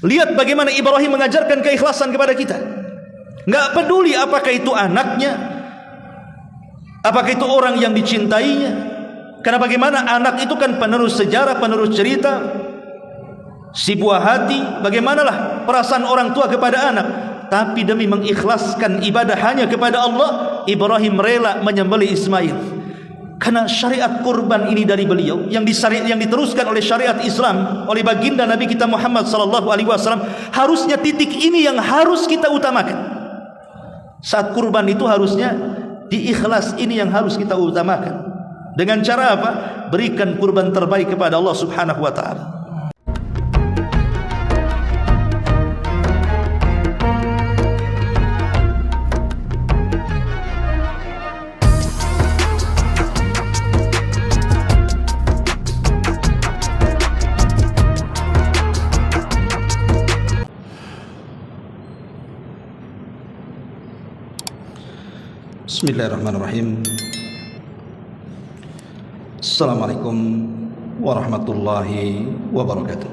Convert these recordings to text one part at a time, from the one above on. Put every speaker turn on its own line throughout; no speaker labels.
Lihat bagaimana Ibrahim mengajarkan keikhlasan kepada kita. Enggak peduli apakah itu anaknya, apakah itu orang yang dicintainya. Karena bagaimana anak itu kan penerus sejarah, penerus cerita, si buah hati. Bagaimanalah perasaan orang tua kepada anak. Tapi demi mengikhlaskan ibadah hanya kepada Allah, Ibrahim rela menyembelih Ismail. Karena syariat kurban ini dari beliau yang diteruskan oleh syariat Islam oleh baginda Nabi kita Muhammad sallallahu alaihi wasallam, harusnya titik ini yang harus kita utamakan. Saat kurban itu harusnya diikhlas ini yang harus kita utamakan. Dengan cara apa? Berikan kurban terbaik kepada Allah Subhanahu wa taala. Bismillahirrahmanirrahim. Assalamualaikum warahmatullahi wabarakatuh.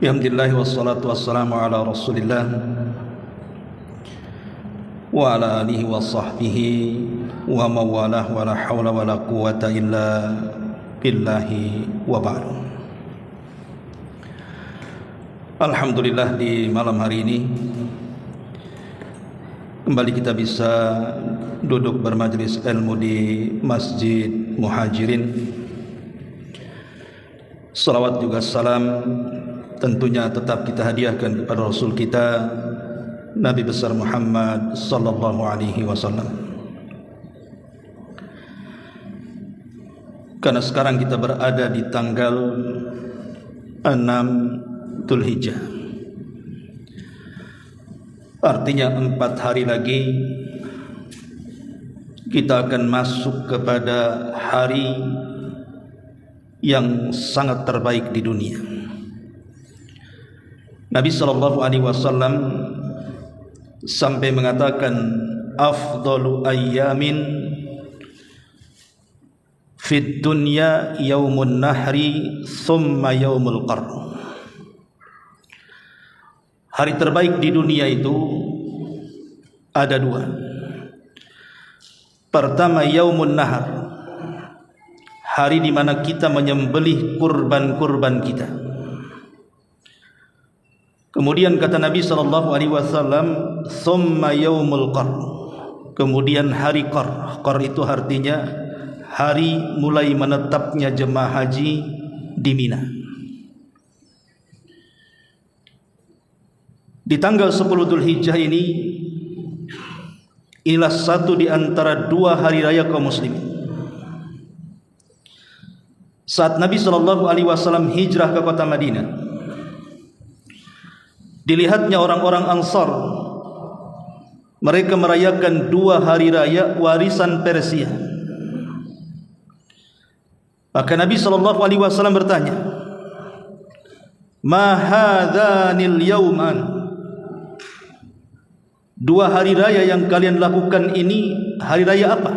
Alhamdulillah wassalatu wassalamu ala Rasulillah wa ala alihi wa sahbihi wa mawalah wa la hawla wa la quwata illa billahi wa ba'du. Alhamdulillah, di malam hari ini kembali kita bisa duduk bermajelis ilmu di Masjid Muhajirin. Salawat juga salam tentunya tetap kita hadiahkan kepada Rasul kita Nabi besar Muhammad sallallahu alaihi wasallam. Karena sekarang kita berada di tanggal 6 Dzulhijjah, artinya 4 hari lagi kita akan masuk kepada hari yang sangat terbaik di dunia. Nabi sallallahu alaihi wasallam sampai mengatakan afdalu ayyamin fid dunya yaumun nahri thumma yaumul qarn. Hari terbaik di dunia itu ada 2. Pertama, yaumun nahar, hari di mana kita menyembelih kurban-kurban kita. Kemudian kata Nabi sallallahu alaihi wasallam, "Tsumma yaumul qarn." Kemudian hari qar. Qar itu artinya hari mulai menetapnya jemaah haji di Mina. Di tanggal 10 Dzulhijjah inilah satu di antara 2 hari raya kaum muslimin. Saat Nabi sallallahu alaihi wasallam hijrah ke kota Madinah, dilihatnya orang-orang Ansar, mereka merayakan 2 hari raya warisan Persia. Maka Nabi sallallahu alaihi wasallam bertanya, "Ma hadhanil yauman?" 2 hari raya yang kalian lakukan ini hari raya apa?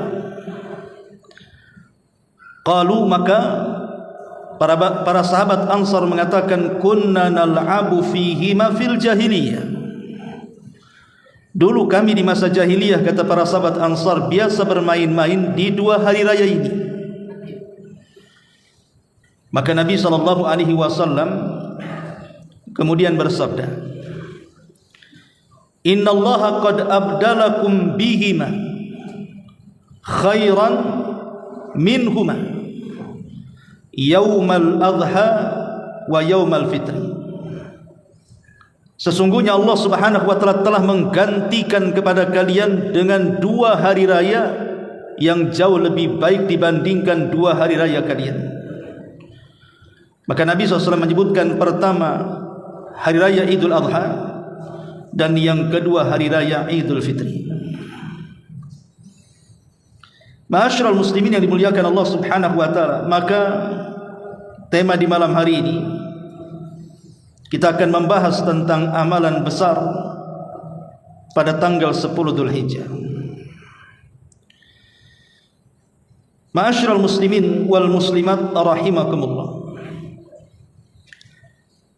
Qalu, maka para sahabat Ansar mengatakan, kunna nal'abu fihima fil jahiliyah. Dulu kami di masa jahiliyah, kata para sahabat Ansar, biasa bermain-main di 2 hari raya ini. Maka Nabi sallallahu alaihi wasallam kemudian bersabda, innallaha qad abdalakum bihima khairan minhuma yaumal adha wa yaumal fitri. Sesungguhnya Allah Subhanahu wa taala telah menggantikan kepada kalian dengan 2 hari raya yang jauh lebih baik dibandingkan 2 hari raya kalian. Maka Nabi SAW menyebutkan pertama hari raya Idul Adha, dan yang kedua hari raya Idul Fitri. Ma'asyiral muslimin yang dimuliakan Allah Subhanahu wa taala, maka tema di malam hari ini kita akan membahas tentang amalan besar pada tanggal 10 Dzulhijjah. Ma'asyiral muslimin wal muslimat rahimakumullah.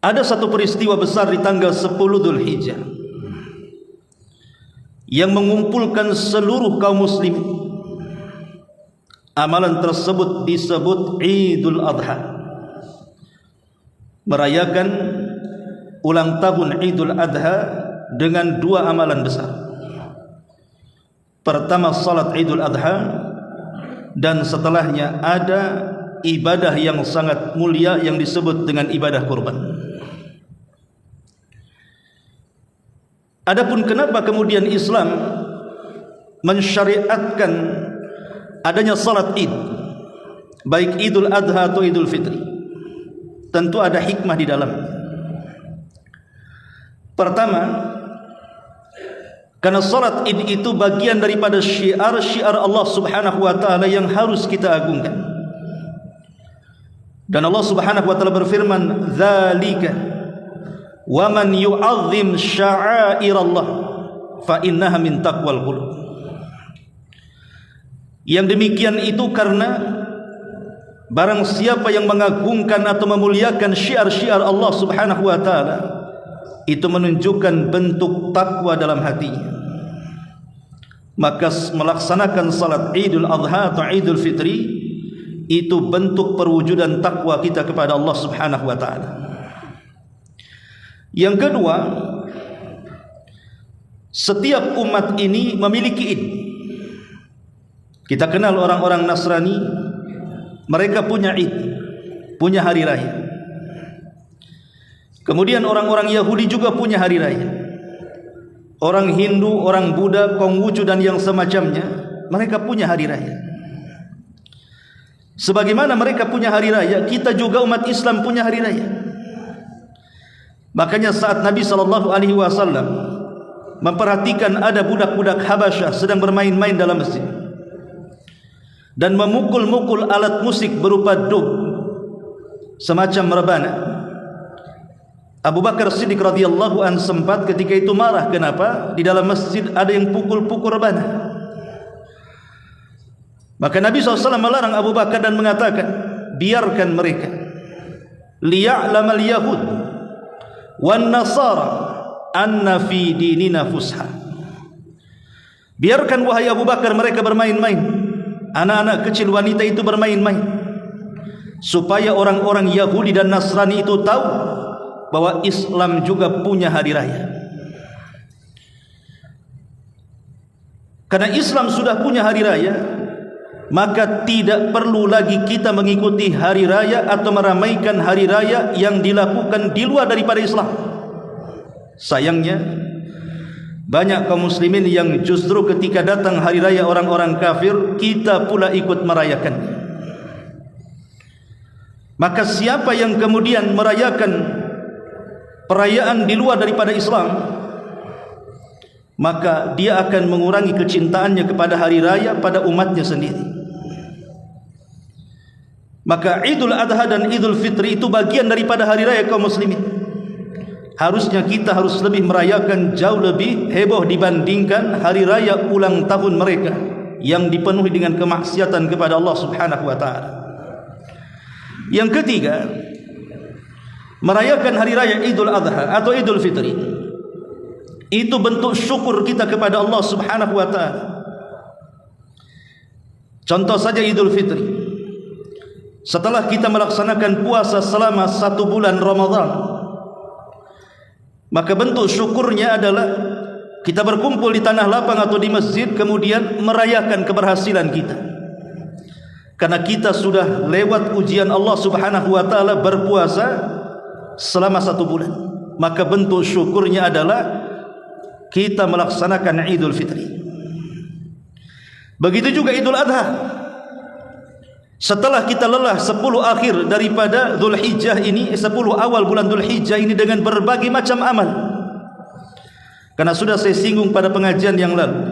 Ada satu peristiwa besar di tanggal 10 Dzulhijjah yang mengumpulkan seluruh kaum muslimin. Amalan tersebut disebut Idul Adha, merayakan ulang tahun Idul Adha dengan dua amalan besar. Pertama, salat Idul Adha, dan setelahnya ada ibadah yang sangat mulia yang disebut dengan ibadah kurban. Adapun kenapa kemudian Islam mensyariatkan adanya salat Id, baik Idul Adha atau Idul Fitri, tentu ada hikmah di dalam. Pertama, karena salat Id itu bagian daripada syiar-syiar Allah Subhanahu wa taala yang harus kita agungkan. Dan Allah Subhanahu wa taala berfirman, "Dzalika wa man yu'azzim sya'airallah fa innaha min taqwal qulub." Yang demikian itu karena barang siapa yang mengagungkan atau memuliakan syiar-syiar Allah Subhanahu wa taala, itu menunjukkan bentuk takwa dalam hatinya. Maka melaksanakan salat Idul Adha atau Idul Fitri itu bentuk perwujudan takwa kita kepada Allah Subhanahu wa taala. Yang kedua, setiap umat ini memiliki Id. Kita kenal orang-orang Nasrani, mereka punya Id, punya hari raya. Kemudian orang-orang Yahudi juga punya hari raya. Orang Hindu, orang Buddha, Konghucu dan yang semacamnya, mereka punya hari raya. Sebagaimana mereka punya hari raya, kita juga umat Islam punya hari raya. Makanya saat Nabi SAW memperhatikan ada budak-budak Habasyah sedang bermain-main dalam masjid dan memukul-mukul alat musik berupa dub, semacam rebana, Abu Bakar Siddiq radhiyallahu anhu sempat ketika itu marah. Kenapa? Di dalam masjid ada yang pukul-pukul rebana. Maka Nabi SAW melarang Abu Bakar dan mengatakan, biarkan mereka. Liya'lamal yahud wan nasara anna fi dinina fusha. Biarkan wahai Abu Bakar mereka bermain-main. Anak-anak kecil wanita itu bermain-main, supaya orang-orang Yahudi dan Nasrani itu tahu bahwa Islam juga punya hari raya. Karena Islam sudah punya hari raya, maka tidak perlu lagi kita mengikuti hari raya atau meramaikan hari raya yang dilakukan di luar daripada Islam. Sayangnya banyak kaum muslimin yang justru ketika datang hari raya orang-orang kafir, kita pula ikut merayakannya. Maka siapa yang kemudian merayakan perayaan di luar daripada Islam, maka dia akan mengurangi kecintaannya kepada hari raya pada umatnya sendiri. Maka Idul Adha dan Idul Fitri itu bagian daripada hari raya kaum muslimin. Harusnya kita harus lebih merayakan, jauh lebih heboh dibandingkan hari raya ulang tahun mereka yang dipenuhi dengan kemaksiatan kepada Allah Subhanahu wa taala. Yang ketiga, merayakan hari raya Idul Adha atau Idul Fitri itu bentuk syukur kita kepada Allah Subhanahu wa taala. Contoh saja Idul Fitri. Setelah kita melaksanakan puasa selama 1 bulan Ramadan, maka bentuk syukurnya adalah kita berkumpul di tanah lapang atau di masjid, kemudian merayakan keberhasilan kita. Karena kita sudah lewat ujian Allah Subhanahu wa taala berpuasa selama 1 bulan, maka bentuk syukurnya adalah kita melaksanakan Idul Fitri. Begitu juga Idul Adha. Setelah kita lelah 10 akhir daripada Dzulhijjah ini, 10 awal bulan Dzulhijjah ini dengan berbagai macam amal. Karena sudah saya singgung pada pengajian yang lalu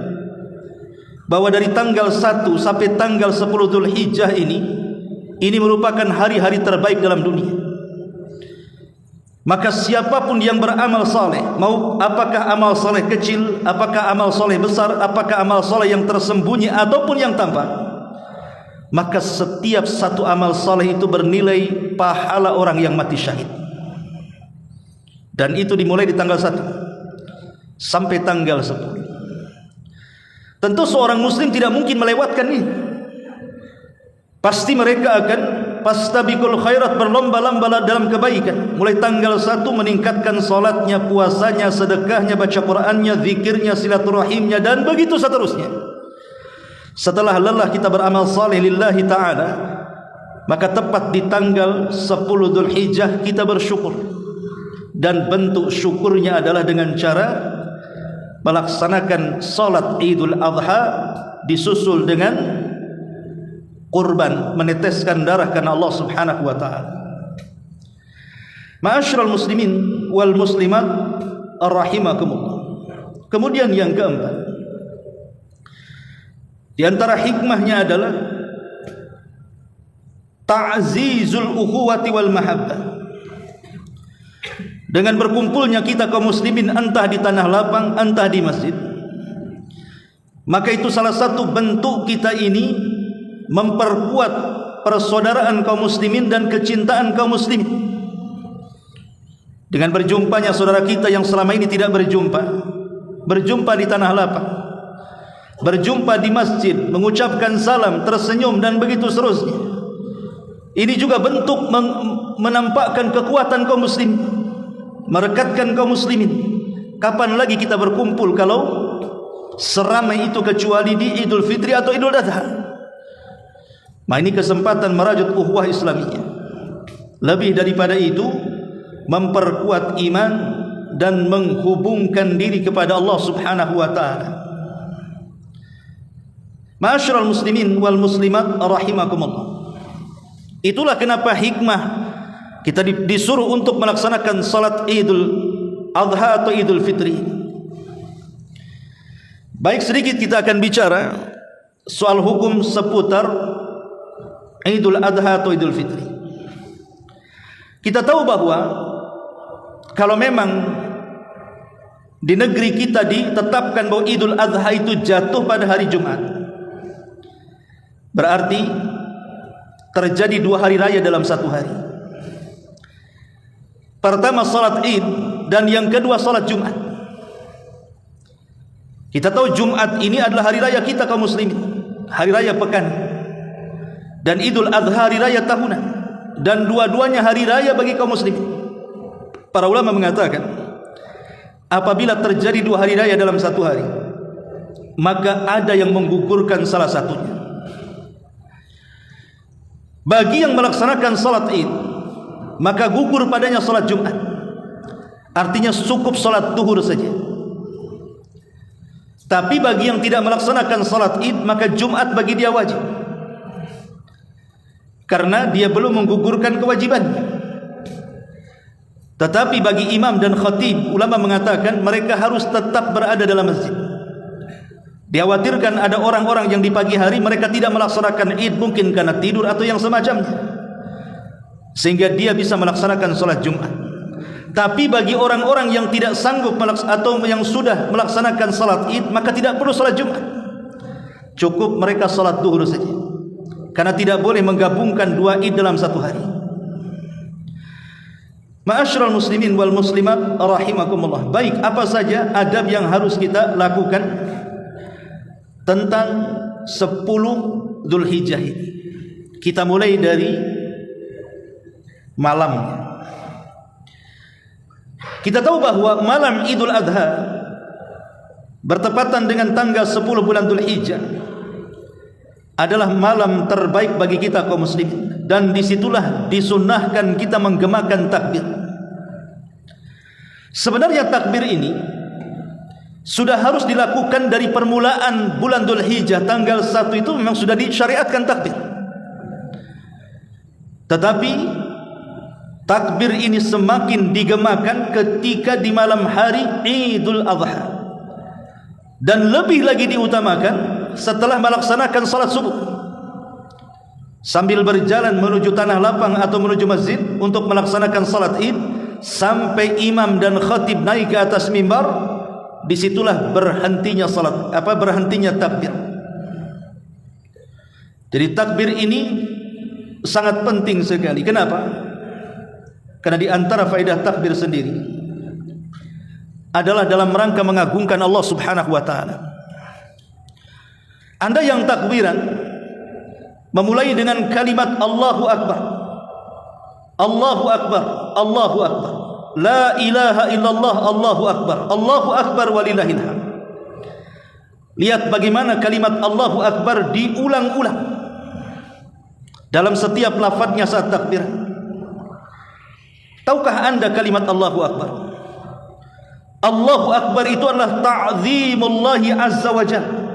bahwa dari tanggal 1 sampai tanggal 10 Dzulhijjah ini merupakan hari-hari terbaik dalam dunia. Maka siapapun yang beramal saleh, mau apakah amal saleh kecil, apakah amal saleh besar, apakah amal saleh yang tersembunyi ataupun yang tampak, maka setiap satu amal saleh itu bernilai pahala orang yang mati syahid. Dan itu dimulai di tanggal 1 sampai tanggal 10. Tentu seorang muslim tidak mungkin melewatkan ini. Pasti mereka akan fastabiqul khairat, berlomba-lomba dalam kebaikan. Mulai tanggal 1 meningkatkan salatnya, puasanya, sedekahnya, baca Qur'annya, zikirnya, silaturahimnya, dan begitu seterusnya. Setelah lelah kita beramal saleh lillahi ta'ala, maka tepat di tanggal 10 Dzulhijjah kita bersyukur. Dan bentuk syukurnya adalah dengan cara melaksanakan salat Idul Adha disusul dengan kurban, meneteskan darah karena Allah Subhanahu wa taala. Ma'asyiral muslimin wal muslimat rahimakumullah. Kemudian yang keempat, di antara hikmahnya adalah ta'zizul ukhuwati wal mahabbah. Dengan berkumpulnya kita kaum muslimin entah di tanah lapang, entah di masjid, maka itu salah satu bentuk kita ini memperkuat persaudaraan kaum muslimin dan kecintaan kaum muslimin. Dengan berjumpanya saudara kita yang selama ini tidak berjumpa di tanah lapang, berjumpa di masjid, mengucapkan salam, tersenyum, dan begitu seterusnya. Ini juga bentuk menampakkan kekuatan kaum muslimin, merekatkan kaum muslimin. Kapan lagi kita berkumpul kalau seramai itu kecuali di Idul Fitri atau Idul Adha? Nah, ini kesempatan merajut ukhuwah Islamiyah. Lebih daripada itu, memperkuat iman dan menghubungkan diri kepada Allah Subhanahu wa taala. Ma'asyiral muslimin wal muslimat rahimakumullah. Itulah kenapa hikmah kita disuruh untuk melaksanakan salat Idul Adha atau Idul Fitri. Baik, sedikit kita akan bicara soal hukum seputar Idul Adha atau Idul Fitri. Kita tahu bahwa kalau memang di negeri kita ditetapkan bahwa Idul Adha itu jatuh pada hari Jumat, berarti terjadi 2 hari raya dalam 1 hari. Pertama salat Id, dan yang kedua salat Jumat. Kita tahu Jumat ini adalah hari raya kita kaum muslimin, hari raya pekan. Dan Idul Adha hari raya tahunan, dan dua-duanya hari raya bagi kaum muslimin. Para ulama mengatakan, apabila terjadi 2 hari raya dalam 1 hari, maka ada yang menggugurkan salah satunya. Bagi yang melaksanakan salat Id, maka gugur padanya salat Jumat. Artinya cukup salat zuhur saja. Tapi bagi yang tidak melaksanakan salat Id, maka Jumat bagi dia wajib, karena dia belum menggugurkan kewajiban. Tetapi bagi imam dan khatib, ulama mengatakan mereka harus tetap berada dalam masjid. Dikhawatirkan ada orang-orang yang di pagi hari mereka tidak melaksanakan Id, mungkin karena tidur atau yang semacamnya, sehingga dia bisa melaksanakan salat Jumat. Tapi bagi orang-orang yang tidak sanggup atau yang sudah melaksanakan salat Id, maka tidak perlu salat Jumat, cukup mereka salat zuhur saja, karena tidak boleh menggabungkan 2 Id dalam 1 hari. Ma'asyiral muslimin wal muslimat rahimakumullah. Baik, apa saja adab yang harus kita lakukan tentang 10 Dzulhijjah ini? Kita mulai dari malamnya. Kita tahu bahwa malam Idul Adha bertepatan dengan tanggal 10 bulan Dzulhijjah adalah malam terbaik bagi kita kaum muslimin, dan disitulah disunnahkan kita menggemakan takbir. Sebenarnya takbir ini sudah harus dilakukan dari permulaan bulan Dzulhijjah, tanggal 1 itu memang sudah disyariatkan takbir. Tetapi takbir ini semakin digemakan ketika di malam hari Idul Adha, dan lebih lagi diutamakan setelah melaksanakan salat subuh. Sambil berjalan menuju tanah lapang atau menuju masjid untuk melaksanakan salat Id, sampai imam dan khatib naik ke atas mimbar, disitulah berhentinya takbir. Jadi takbir ini sangat penting sekali. Kenapa? Karena di antara faedah takbir sendiri adalah dalam rangka mengagungkan Allah Subhanahu wa taala. Anda yang takbiran memulai dengan kalimat Allahu Akbar, Allahu Akbar, Allahu Akbar, la ilaha illallah, Allahu Akbar, Allahu Akbar walillahil hamd. Lihat bagaimana kalimat Allahu Akbar diulang-ulang dalam setiap lafadznya saat takbir. Tahukah anda kalimat Allahu Akbar? Allahu Akbar itu adalah ta'zimullahi azza wa jalla.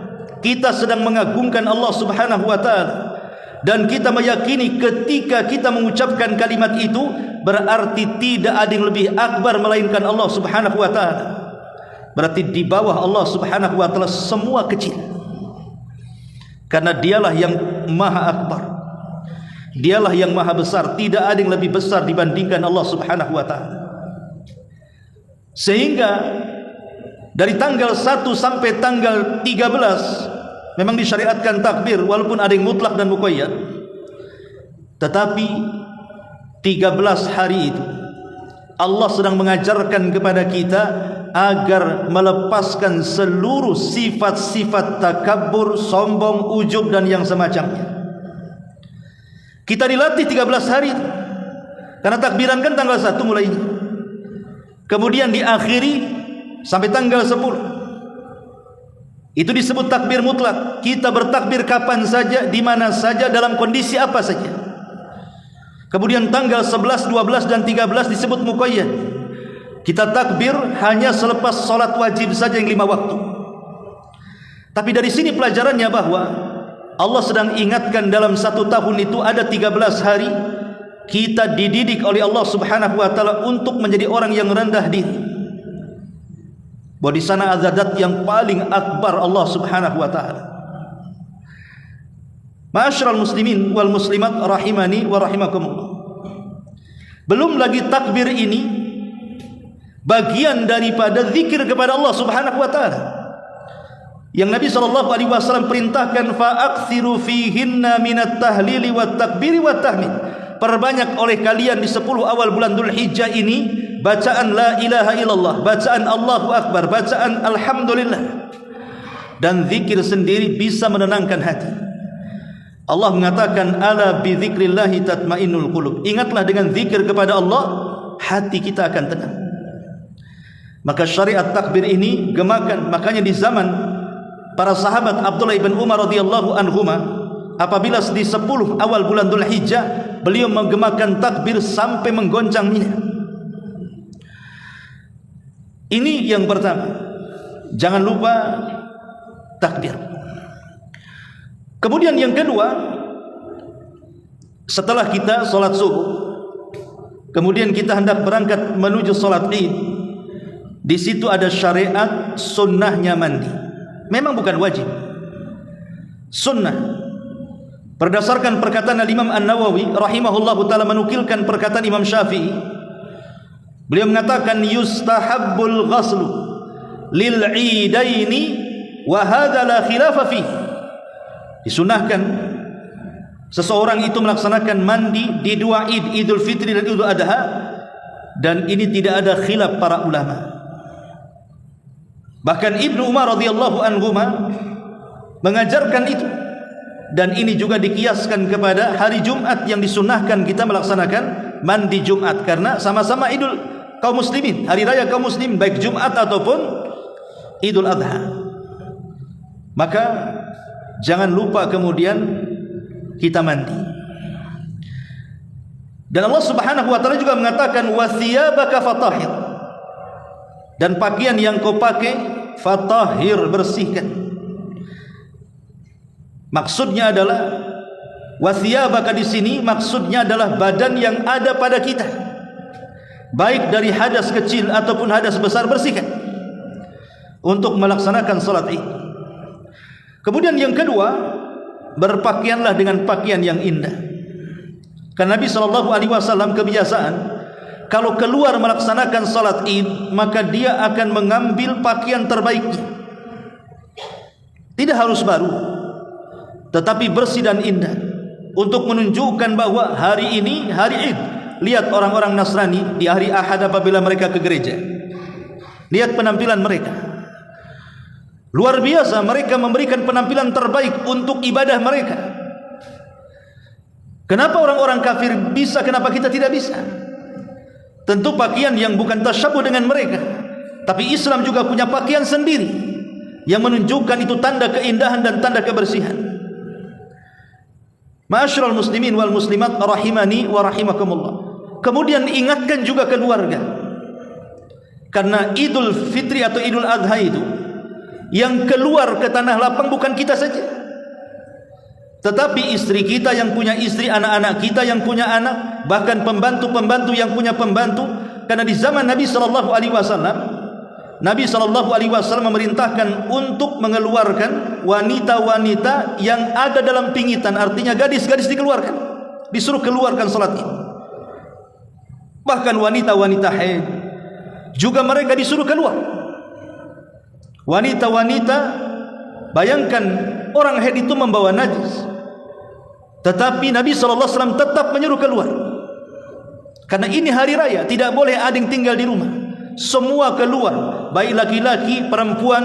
Kita sedang mengagungkan Allah Subhanahu wa taala, dan kita meyakini ketika kita mengucapkan kalimat itu berarti tidak ada yang lebih akbar melainkan Allah Subhanahu wa taala. Berarti di bawah Allah Subhanahu wa taala semua kecil, karena dialah yang maha akbar, dialah yang maha besar. Tidak ada yang lebih besar dibandingkan Allah Subhanahu wa taala. Sehingga dari tanggal 1 sampai tanggal 13 memang disyariatkan takbir, walaupun ada yang mutlak dan muqayyad. Tetapi 13 hari itu Allah sedang mengajarkan kepada kita agar melepaskan seluruh sifat-sifat takabbur, sombong, ujub dan yang semacamnya. Kita dilatih 13 hari itu. Karena takbiran kan tanggal 1 mulainya, kemudian diakhiri sampai tanggal 10. Itu disebut takbir mutlak. Kita bertakbir kapan saja, di mana saja, dalam kondisi apa saja. Kemudian tanggal 11, 12 dan 13 disebut muqayyad. Kita takbir hanya selepas salat wajib saja yang 5 waktu. Tapi dari sini pelajarannya bahwa Allah sedang ingatkan dalam 1 tahun itu ada 13 hari kita dididik oleh Allah Subhanahu wa taala untuk menjadi orang yang rendah diri. Bahwa di sana ada zat yang paling akbar, Allah Subhanahu wa taala. Ma'asyiral muslimin wal muslimat rahimani wa rahimakumullah. Belum lagi takbir ini bagian daripada zikir kepada Allah Subhanahu wa taala yang Nabi SAW perintahkan, fa'aksiru fihinna minat tahlili wat takbiri wat tahmid. Perbanyak oleh kalian di 10 awal bulan Dzulhijjah ini bacaan la ilaha illallah, bacaan Allahu Akbar, bacaan alhamdulillah. Dan zikir sendiri bisa menenangkan hati. Allah mengatakan, ala bi dzikrillahi tatmainnul qulub. Ingatlah dengan zikir kepada Allah, hati kita akan tenang. Maka syariat takbir ini gemakan. Makanya di zaman para sahabat Abdullah bin Umar radhiyallahu anhuma, apabila di 10 awal bulan Dzulhijjah, beliau menggemakan takbir sampai menggoncang Mina. Ini yang pertama. Jangan lupa takbir. Kemudian yang kedua, setelah kita sholat subuh, kemudian kita hendak berangkat menuju sholat Id. Di situ ada syariat sunnahnya mandi. Memang bukan wajib, sunnah. Berdasarkan perkataan Imam An-Nawawi rahimahullahu taala, menukilkan perkataan Imam Syafi'i, beliau mengatakan yustahabbul ghaslu lil idaini wa hadza la khilafa fihi. Disunahkan seseorang itu melaksanakan mandi di 2 Id, Idul Fitri dan Idul Adha, dan ini tidak ada khilaf para ulama. Bahkan Ibnu Umar radhiyallahu anhu mengajarkan itu, dan ini juga dikiaskan kepada hari Jumat yang disunahkan kita melaksanakan mandi Jumat, karena sama-sama Idul kaum muslimin, hari raya kaum muslim, baik Jumat ataupun Idul Adha. Maka jangan lupa kemudian kita mandi. Dan Allah Subhanahu wa taala juga mengatakan wathiyabaka fatahhir, dan pakaian yang kau pakai fatahhir, bersihkan. Maksudnya adalah wathiyabaka di sini maksudnya adalah badan yang ada pada kita, baik dari hadas kecil ataupun hadas besar, bersihkan untuk melaksanakan salat Id. Kemudian yang kedua, berpakaianlah dengan pakaian yang indah. Karena Nabi SAW kebiasaan kalau keluar melaksanakan salat Id, maka dia akan mengambil pakaian terbaiknya. Tidak harus baru, tetapi bersih dan indah, untuk menunjukkan bahwa hari ini hari Id. Lihat orang-orang Nasrani di hari Ahad apabila mereka ke gereja, lihat penampilan mereka. Luar biasa, mereka memberikan penampilan terbaik untuk ibadah mereka. Kenapa orang-orang kafir bisa, kenapa kita tidak bisa? Tentu pakaian yang bukan tasyabuh dengan mereka, tapi Islam juga punya pakaian sendiri yang menunjukkan itu tanda keindahan dan tanda kebersihan. Ma'asyiral muslimin wal muslimat rahimani wa rahimakumullah. Kemudian ingatkan juga keluarga, karena Idul Fitri atau Idul Adha itu yang keluar ke tanah lapang bukan kita saja, tetapi istri kita yang punya istri, anak-anak kita yang punya anak, bahkan pembantu-pembantu yang punya pembantu. Karena di zaman Nabi SAW memerintahkan untuk mengeluarkan wanita-wanita yang ada dalam pingitan, artinya gadis-gadis dikeluarkan, disuruh keluarkan salat Id. Bahkan wanita-wanita haid juga mereka disuruh keluar. Wanita-wanita, bayangkan orang haid itu membawa najis, tetapi Nabi SAW tetap menyuruh keluar. Karena ini hari raya, tidak boleh ada yang tinggal di rumah. Semua keluar, baik laki-laki, perempuan,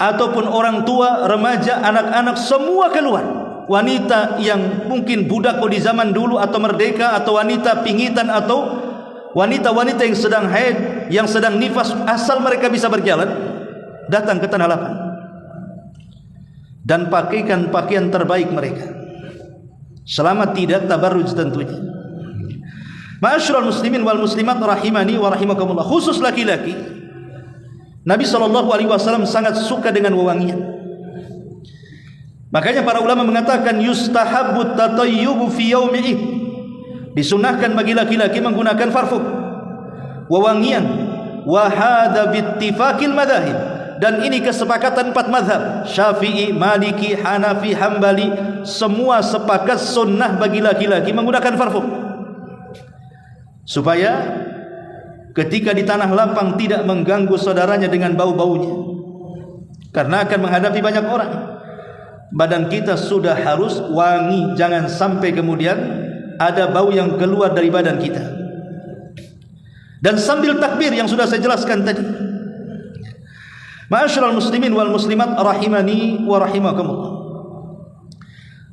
ataupun orang tua, remaja, anak-anak, semua keluar. Wanita yang mungkin budak di zaman dulu atau merdeka, atau wanita pingitan, atau wanita-wanita yang sedang haid, yang sedang nifas, asal mereka bisa berjalan, datang ke tanah lapang dan pakaikan pakaian terbaik mereka, selama tidak tabarruj tentunya. Ma'asyiral muslimin wal muslimat rahimani wa rahimakumullah. Khusus laki-laki, Nabi SAW sangat suka dengan wewangian. Makanya para ulama mengatakan yustahabbu tatayyubu fi yaumi Id, disunahkan bagi laki-laki menggunakan parfum, wewangian. Wa hadza bittifaqil madzahib, dan ini kesepakatan 4 mazhab, Syafi'i, Maliki, Hanafi, Hambali, semua sepakat sunnah bagi laki-laki menggunakan parfum, supaya ketika di tanah lapang tidak mengganggu saudaranya dengan bau-baunya. Karena akan menghadapi banyak orang, badan kita sudah harus wangi, jangan sampai kemudian ada bau yang keluar dari badan kita. Dan sambil takbir yang sudah saya jelaskan tadi. Ma'asyiral muslimin wal muslimat rahimani wa rahimakumullah.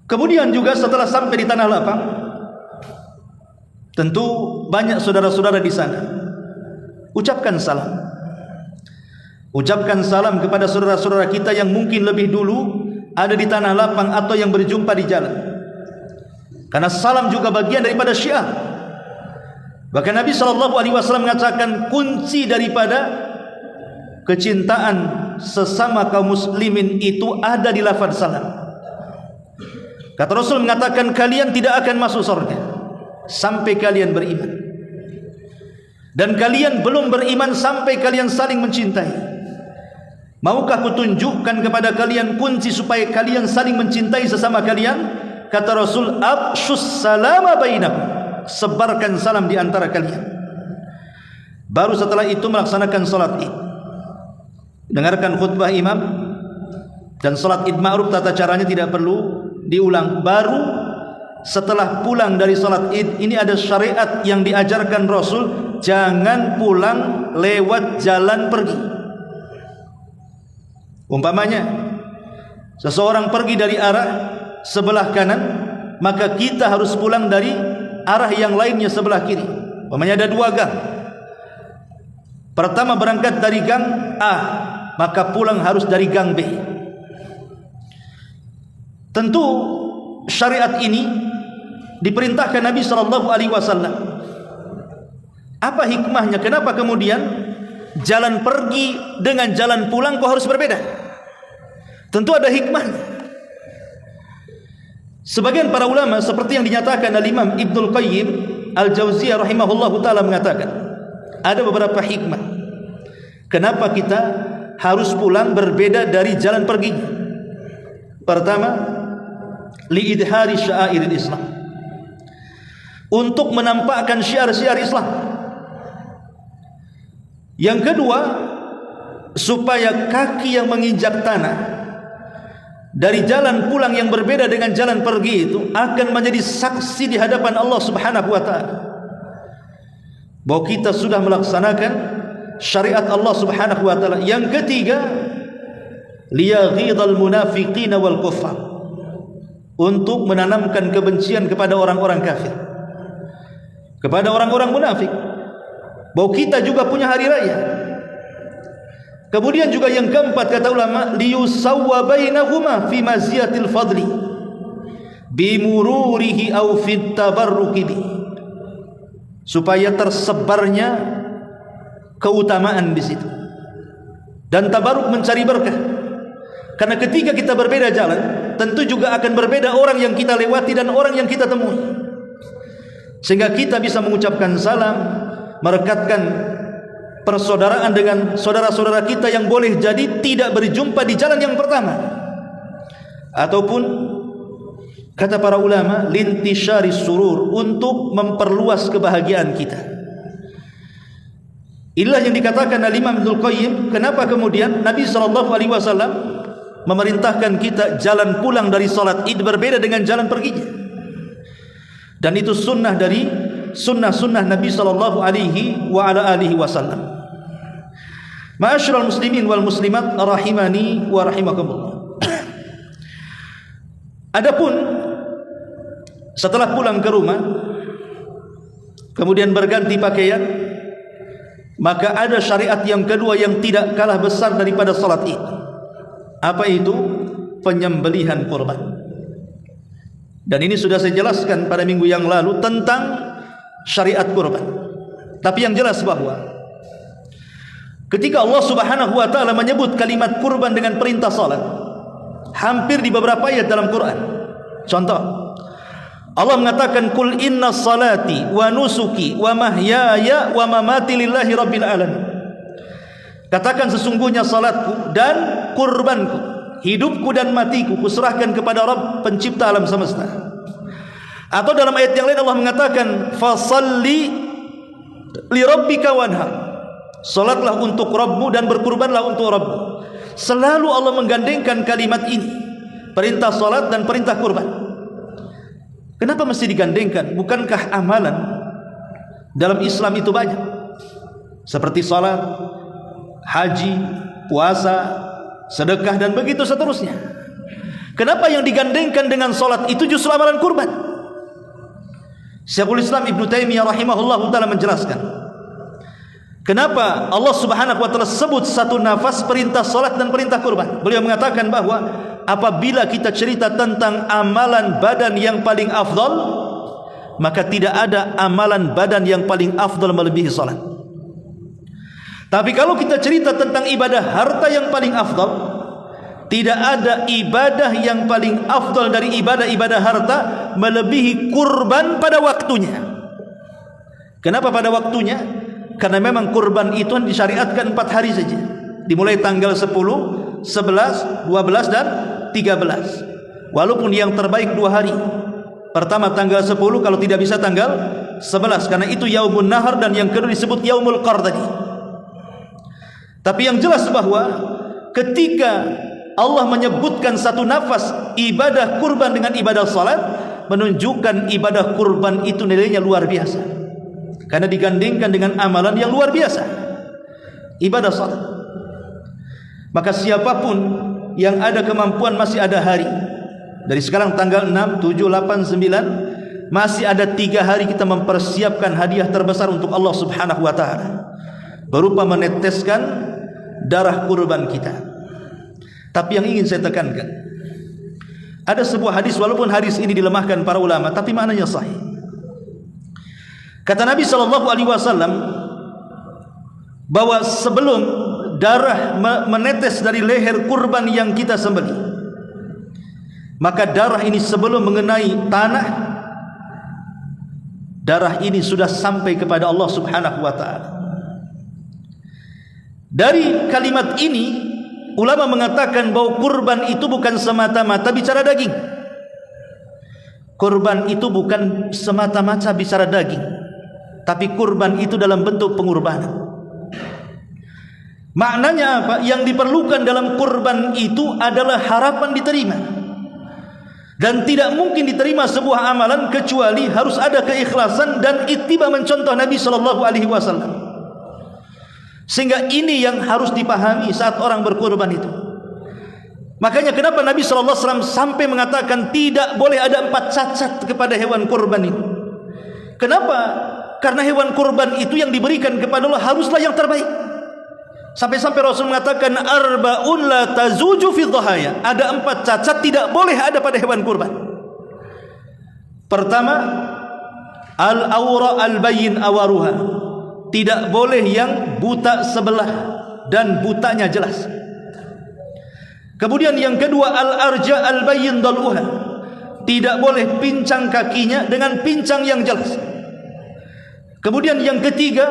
Kemudian juga setelah sampai di tanah lapang, tentu banyak saudara-saudara di sana. Ucapkan salam. Ucapkan salam kepada saudara-saudara kita yang mungkin lebih dulu ada di tanah lapang atau yang berjumpa di jalan. Karena salam juga bagian daripada syiar. Bahkan Nabi SAW mengatakan kunci daripada kecintaan sesama kaum muslimin itu ada di lafaz salam. Kata Rasul mengatakan kalian tidak akan masuk surga sampai kalian beriman, dan kalian belum beriman sampai kalian saling mencintai. Maukah kutunjukkan kepada kalian kunci supaya kalian saling mencintai sesama kalian? Kata Rasul, afshus salama bainakum, sebarkan salam di antara kalian. Baru setelah itu melaksanakan salat Id, dengarkan khutbah imam, dan salat Id ma'ruf tata caranya tidak perlu diulang. Baru setelah pulang dari salat Id, ini ada syariat yang diajarkan Rasul, jangan pulang lewat jalan pergi. Umpamanya seseorang pergi dari arah sebelah kanan, maka kita harus pulang dari arah yang lainnya sebelah kiri. Umpamanya ada 2 gang. Pertama berangkat dari gang A, maka pulang harus dari gang B. Tentu syariat ini diperintahkan Nabi SAW. Apa hikmahnya? Kenapa kemudian jalan pergi dengan jalan pulang kok harus berbeda? Tentu ada hikmahnya. Sebagian para ulama seperti yang dinyatakan oleh Imam Ibnul Qayyim Al-Jauziyah rahimahullahu ta'ala mengatakan ada beberapa hikmah kenapa kita harus pulang berbeda dari jalan pergi. Pertama, liidhari sya'airil Islam, untuk menampakkan syiar-syiar Islam. Yang kedua, supaya kaki yang menginjak tanah dari jalan pulang yang berbeda dengan jalan pergi itu akan menjadi saksi di hadapan Allah Subhanahu wa taala bahwa kita sudah melaksanakan syariat Allah Subhanahu wa taala. Yang ketiga, liyaghidhal munafiqina wal kuffar, untuk menanamkan kebencian kepada orang-orang kafir, kepada orang-orang munafik, bahwa kita juga punya hari raya. Kemudian juga yang keempat, kata ulama, liyusawwa bainahuma fi maziyatil fadli bimururihi aw fit tabarruki bi, supaya tersebarnya keutamaan di situ dan tabarruk, mencari berkah. Karena ketika kita berbeda jalan, tentu juga akan berbeda orang yang kita lewati dan orang yang kita temui, sehingga kita bisa mengucapkan salam, merekatkan persaudaraan dengan saudara-saudara kita yang boleh jadi tidak berjumpa di jalan yang pertama, ataupun kata para ulama lintisyari surur, untuk memperluas kebahagiaan kita. Inilah yang dikatakan oleh Imam Ibnul Qayyim, kenapa kemudian Nabi SAW memerintahkan kita jalan pulang dari salat Id berbeda dengan jalan perginya, dan itu sunnah dari sunnah-sunnah Nabi SAW. Ma'asyiral muslimin wal muslimat rahimani wa rahimakumullah. Adapun setelah pulang ke rumah kemudian berganti pakaian, maka ada syariat yang kedua yang tidak kalah besar daripada salat Id. Apa itu? Penyembelihan kurban. Dan ini sudah saya jelaskan pada minggu yang lalu tentang syariat kurban. Tapi yang jelas bahwa ketika Allah Subhanahu wa taala menyebut kalimat kurban dengan perintah salat, hampir di beberapa ayat dalam Quran. Contoh, Allah mengatakan kul inna salati wa nusuki wa mahyaya wa mamati lillahi rabbil alamin. Katakan sesungguhnya salatku dan kurbanku, hidupku dan matiku kuserahkan kepada Rabb pencipta alam semesta. Atau dalam ayat yang lain Allah mengatakan fasalli li rabbika wanhar, salatlah untuk Rabbmu dan berkurbanlah untuk Rabbmu. Selalu Allah menggandengkan kalimat ini, perintah salat dan perintah kurban. Kenapa mesti digandengkan? Bukankah amalan dalam Islam itu banyak, seperti salat, haji, puasa, sedekah, dan begitu seterusnya. Kenapa yang digandengkan dengan salat itu justru amalan kurban? Syekhul Islam Ibnu Taimiyah rahimahullahu taala menjelaskan kenapa Allah Subhanahu wa taala sebut satu nafas perintah salat dan perintah kurban. Beliau mengatakan bahwa apabila kita cerita tentang amalan badan yang paling afdal, maka tidak ada amalan badan yang paling afdal melebihi salat. Tapi kalau kita cerita tentang ibadah harta yang paling afdal, tidak ada ibadah yang paling afdal dari ibadah-ibadah harta melebihi kurban pada waktunya. Kenapa pada waktunya? Karena memang kurban itu disyariatkan 4 hari saja, dimulai tanggal 10, 11, 12 dan 13. Walaupun yang terbaik 2 hari. Pertama tanggal 10, kalau tidak bisa tanggal 11, karena itu yaumun nahar, dan yang kedua disebut yaumul qar tadi. Tapi yang jelas bahwa ketika Allah menyebutkan satu nafas ibadah kurban dengan ibadah salat, menunjukkan ibadah kurban itu nilainya luar biasa, karena digandingkan dengan amalan yang luar biasa, ibadah salat. Maka siapapun yang ada kemampuan, masih ada hari, dari sekarang tanggal 6, 7, 8, 9, masih ada 3 hari kita mempersiapkan hadiah terbesar untuk Allah Subhanahu wa taala, berupa meneteskan darah kurban kita. Tapi yang ingin saya tekankan, ada sebuah hadis, walaupun hadis ini dilemahkan para ulama, tapi maknanya sahih. Kata Nabi SAW bahwa sebelum darah menetes dari leher kurban yang kita sembelih, maka darah ini sebelum mengenai tanah, darah ini sudah sampai kepada Allah Subhanahu wa taala. Dari kalimat ini ulama mengatakan bahwa kurban itu bukan semata-mata bicara daging. Kurban itu bukan semata-mata bicara daging, tapi kurban itu dalam bentuk pengorbanan. Maknanya apa? Yang diperlukan dalam kurban itu adalah harapan diterima. Dan tidak mungkin diterima sebuah amalan kecuali harus ada keikhlasan dan ittiba mencontoh Nabi sallallahu alaihi wasallam. Sehingga ini yang harus dipahami saat orang berkurban itu. Makanya kenapa Nabi sallallahu alaihi wasallam sampai mengatakan tidak boleh ada 4 cacat kepada hewan kurban ini. Kenapa? Karena hewan kurban itu yang diberikan kepada Allah haruslah yang terbaik. Sampai-sampai Rasul mengatakan arba'un la tazuju fi dhahaya. Ada 4 cacat tidak boleh ada pada hewan kurban. Pertama, al-awra al-bayyin awaruha. Tidak boleh yang buta sebelah dan butanya jelas. Kemudian yang kedua, al-arja al-bayyin daluha. Tidak boleh pincang kakinya dengan pincang yang jelas. Kemudian yang ketiga,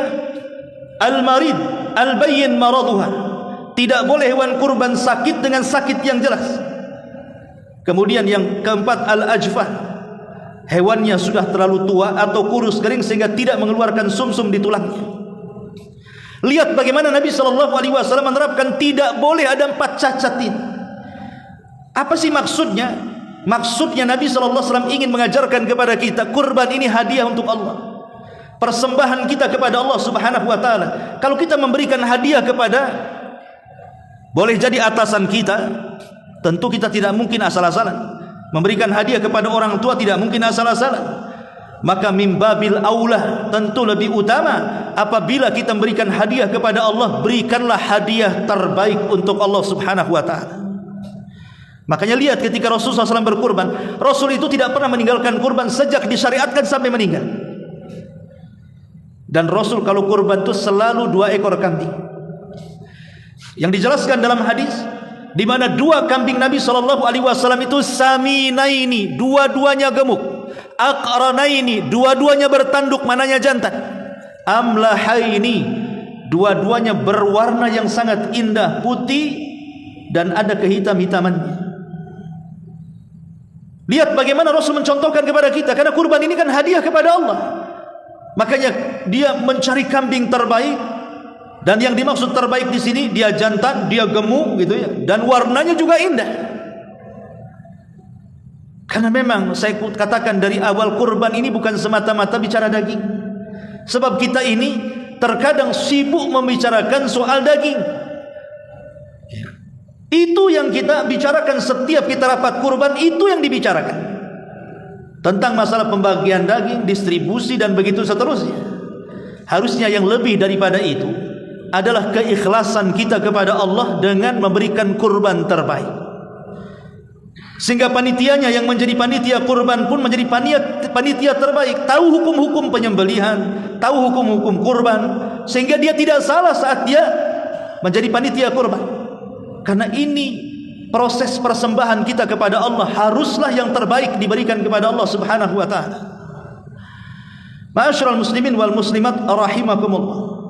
al-marid al-bayyin maraduha. Tidak boleh hewan kurban sakit dengan sakit yang jelas. Kemudian yang keempat, al-ajfah. Hewannya sudah terlalu tua atau kurus kering sehingga tidak mengeluarkan sumsum di tulangnya. Lihat bagaimana Nabi sallallahu alaihi wasallam menerapkan tidak boleh ada 4 cacat ini. Apa sih maksudnya? Maksudnya Nabi sallallahu alaihi wasallam ingin mengajarkan kepada kita kurban ini hadiah untuk Allah. Persembahan kita kepada Allah Subhanahu wa taala. Kalau kita memberikan hadiah kepada boleh jadi atasan kita, tentu kita tidak mungkin asal-asalan. Memberikan hadiah kepada orang tua tidak mungkin asal-asalan. Maka mimbabil aulah, tentu lebih utama apabila kita memberikan hadiah kepada Allah, berikanlah hadiah terbaik untuk Allah Subhanahu wa taala. Makanya lihat ketika Rasulullah SAW berkurban, Rasul itu tidak pernah meninggalkan kurban sejak disyariatkan sampai meninggal. Dan Rasul kalau kurban itu selalu 2 ekor kambing. Yang dijelaskan dalam hadis, di mana 2 kambing Nabi SAW itu saminaini, dua-duanya gemuk, aqranaini, dua-duanya bertanduk, mananya jantan, amlahaini, dua-duanya berwarna yang sangat indah, putih dan ada kehitam-hitamannya. Lihat bagaimana Rasul mencontohkan kepada kita, karena kurban ini kan hadiah kepada Allah. Makanya dia mencari kambing terbaik, dan yang dimaksud terbaik di sini dia jantan, dia gemuk gitu ya, dan warnanya juga indah. Karena memang saya katakan dari awal kurban ini bukan semata-mata bicara daging. Sebab kita ini terkadang sibuk membicarakan soal daging. Itu yang kita bicarakan setiap kita rapat kurban, itu yang dibicarakan. Tentang masalah pembagian daging, distribusi dan begitu seterusnya. Harusnya yang lebih daripada itu adalah keikhlasan kita kepada Allah dengan memberikan kurban terbaik. Sehingga panitianya yang menjadi panitia kurban pun menjadi panitia terbaik, tahu hukum-hukum penyembelihan, tahu hukum-hukum kurban, sehingga dia tidak salah saat dia menjadi panitia kurban. Karena ini proses persembahan kita kepada Allah haruslah yang terbaik diberikan kepada Allah Subhanahu wa taala. Ma'asyiral muslimin wal muslimat rahimakumullah.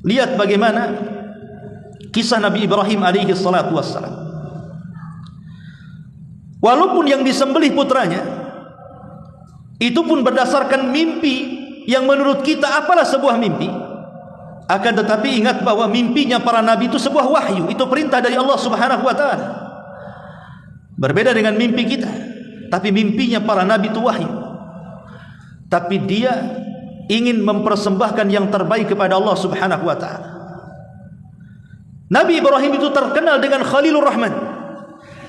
Lihat bagaimana kisah Nabi Ibrahim alaihi salatu wassalam. Walaupun yang disembelih putranya itu pun berdasarkan mimpi yang menurut kita apalah sebuah mimpi. Akan tetapi ingat bahwa mimpinya para nabi itu sebuah wahyu, itu perintah dari Allah Subhanahu wa taala. Berbeda dengan mimpi kita. Tapi mimpinya para nabi itu wahyu. Tapi dia ingin mempersembahkan yang terbaik kepada Allah Subhanahu wa taala. Nabi Ibrahim itu terkenal dengan Khalilur Rahman.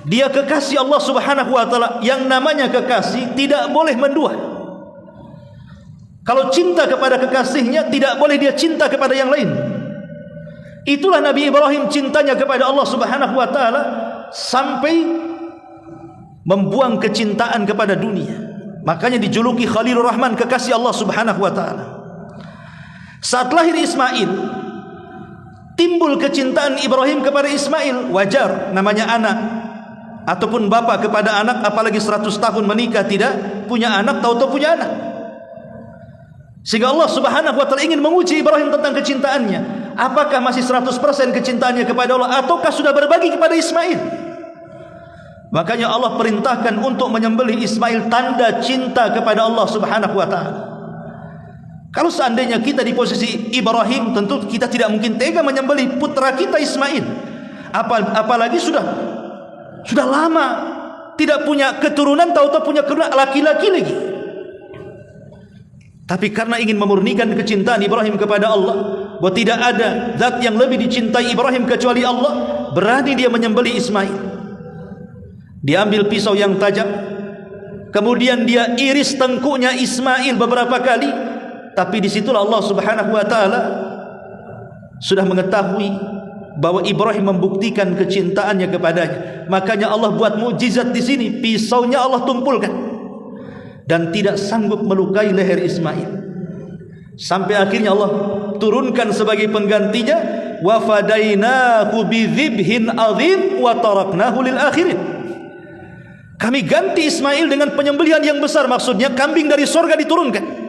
Dia kekasih Allah Subhanahu wa taala. Yang namanya kekasih tidak boleh mendua. Kalau cinta kepada kekasihnya, tidak boleh dia cinta kepada yang lain. Itulah Nabi Ibrahim cintanya kepada Allah Subhanahu wa taala sampai membuang kecintaan kepada dunia. Makanya dijuluki Khalilur Rahman, kekasih Allah Subhanahu wa taala. Saat lahir Ismail, timbul kecintaan Ibrahim kepada Ismail. Wajar, namanya anak. Ataupun bapak kepada anak, apalagi 100 tahun menikah tidak punya anak, tahu-tahu punya anak. Sehingga Allah Subhanahu wa taala ingin menguji Ibrahim tentang kecintaannya. Apakah masih 100% kecintaannya kepada Allah ataukah sudah berbagi kepada Ismail? Makanya Allah perintahkan untuk menyembelih Ismail, tanda cinta kepada Allah Subhanahu wa taala. Kalau seandainya kita di posisi Ibrahim, tentu kita tidak mungkin tega menyembelih putra kita Ismail. Apalagi sudah lama tidak punya keturunan, tahu-tahu punya keturunan laki-laki lagi. Tapi karena ingin memurnikan kecintaan Ibrahim kepada Allah, bahwa tidak ada zat yang lebih dicintai Ibrahim kecuali Allah, berani dia menyembelih Ismail. Dia ambil pisau yang tajam, kemudian dia iris tengkuknya Ismail beberapa kali. Tapi disitulah Allah Subhanahu wa taala sudah mengetahui bahwa Ibrahim membuktikan kecintaannya kepadanya. Makanya Allah buat mukjizat di sini, pisaunya Allah tumpulkan dan tidak sanggup melukai leher Ismail. Sampai akhirnya Allah turunkan sebagai penggantinya, wa fadainahu bidzibhin adzim wa taraknahu lil akhirin. Kami ganti Ismail dengan penyembelihan yang besar, maksudnya kambing dari surga diturunkan.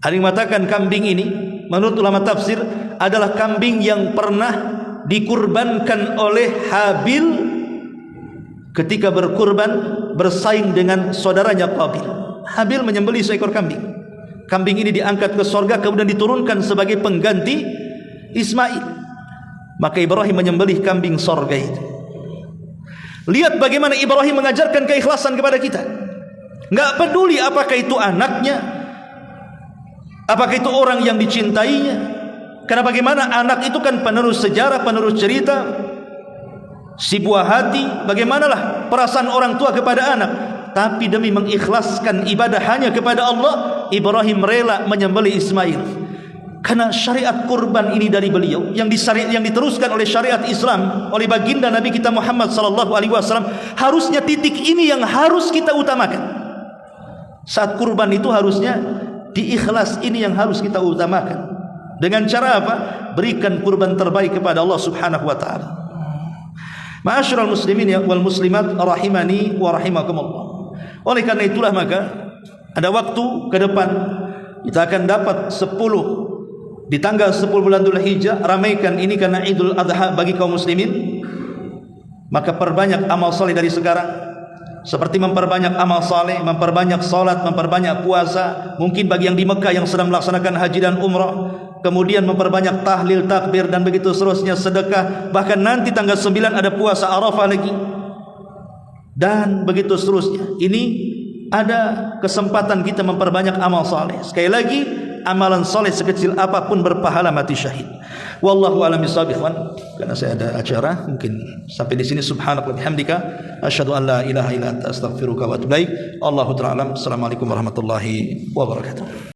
Ada yang mengatakan kambing ini menurut ulama tafsir adalah kambing yang pernah dikurbankan oleh Habil ketika berkurban bersaing dengan saudaranya Qabil. Habil menyembelih seekor kambing. Kambing ini diangkat ke surga kemudian diturunkan sebagai pengganti Ismail. Maka Ibrahim menyembelih kambing surga itu. Lihat bagaimana Ibrahim mengajarkan keikhlasan kepada kita. Enggak peduli apakah itu anaknya, apakah itu orang yang dicintainya. Karena bagaimana anak itu kan penerus sejarah, penerus cerita, si buah hati. Bagaimanalah perasaan orang tua kepada anak. Tapi demi mengikhlaskan ibadah hanya kepada Allah, Ibrahim rela menyembelih Ismail. Karena syariat kurban ini dari beliau yang diteruskan oleh syariat Islam oleh baginda Nabi kita Muhammad sallallahu alaihi wasallam, harusnya titik ini yang harus kita utamakan. Saat kurban itu harusnya diikhlas ini yang harus kita utamakan. Dengan cara apa? Berikan kurban terbaik kepada Allah Subhanahu wa taala. Ma'asyiral muslimin wal muslimat rahimani wa rahimakumullah. Oleh karena itulah maka ada waktu ke depan kita akan dapat 10 di tanggal 10 bulan Dzulhijjah, ramaikan ini karena Idul Adha bagi kaum muslimin. Maka perbanyak amal saleh dari sekarang, seperti memperbanyak amal saleh, memperbanyak salat, memperbanyak puasa. Mungkin bagi yang di Mekah yang sedang melaksanakan haji dan umrah, kemudian memperbanyak tahlil, takbir dan begitu seterusnya, sedekah. Bahkan nanti tanggal 9 ada puasa Arafah lagi, dan begitu seterusnya. Ini ada kesempatan kita memperbanyak amal saleh. Sekali lagi, amalan soleh sekecil apapun berpahala mati syahid. Wallahu a'lam bishawab. Karena saya ada acara, mungkin sampai di sini. Subhanallah bihamdika, asyhadu an la ilaha illa anta, astaghfiruka wa atubu ilaik. Allahu ta'ala alam. Assalamualaikum warahmatullahi wabarakatuh.